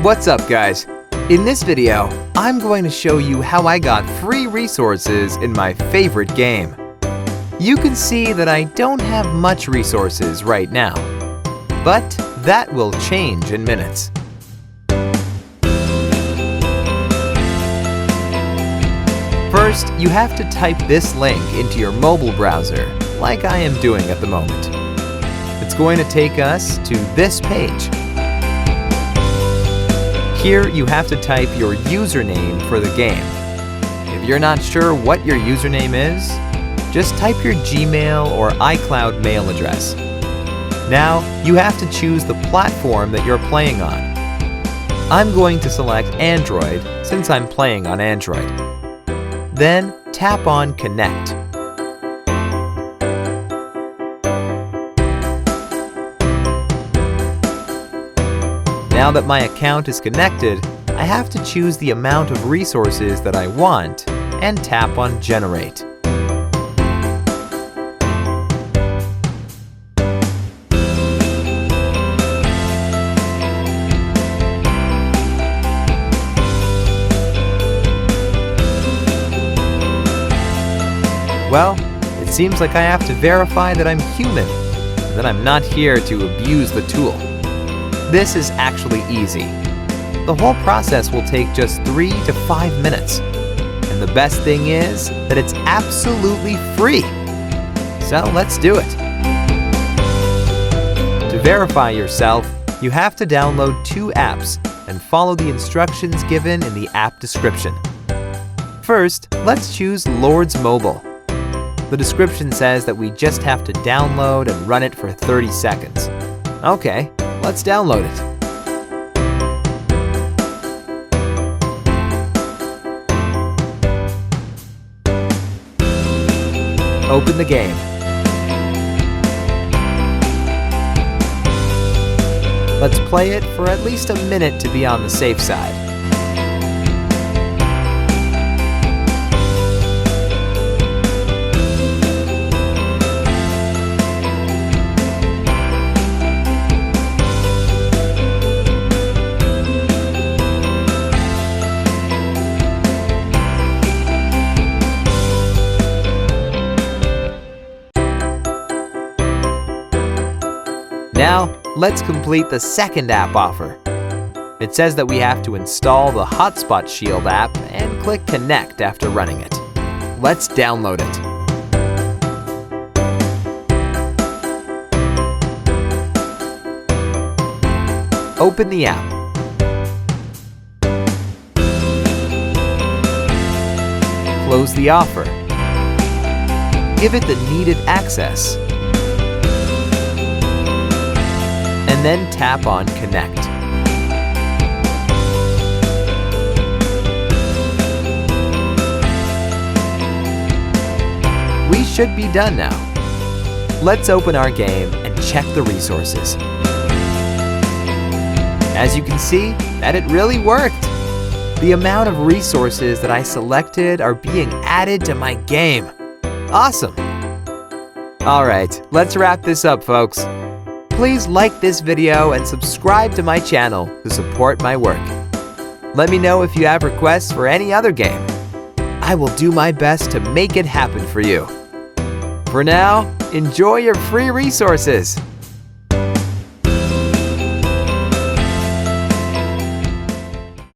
What's up, guys? In this video, I'm going to show you how I got free resources in my favorite game. You can see that I don't have much resources right now, but that will change in minutes. First, you have to type this link into your mobile browser, like I am doing at the moment. It's going to take us to this page. Here, you have to type your username for the game. If you're not sure what your username is, just type your Gmail or iCloud mail address. Now, you have to choose the platform that you're playing on. I'm going to select Android since I'm playing on Android. Then, tap on Connect. Now that my account is connected, I have to choose the amount of resources that I want and tap on Generate. Well, it seems like I have to verify that I'm human and that I'm not here to abuse the tool. This is actually easy. The whole process will take just 3 to 5 minutes. And the best thing is that it's absolutely free. So let's do it. To verify yourself, you have to download 2 apps and follow the instructions given in the app description. First, let's choose Lords Mobile. The description says that we just have to download and run it for 30 seconds. Okay, let's download it. Open the game. Let's play it for at least a minute to be on the safe side. Now, let's complete the second app offer. It says that we have to install the Hotspot Shield app and click Connect after running it. Let's download it. Open the app. Close the offer. Give it the needed access. And then tap on Connect. We should be done now. Let's open our game and check the resources. As you can see, that it really worked. The amount of resources that I selected are being added to my game. Awesome! Alright, let's wrap this up, folks. Please like this video and subscribe to my channel to support my work. Let me know if you have requests for any other game. I will do my best to make it happen for you. For now, enjoy your free resources.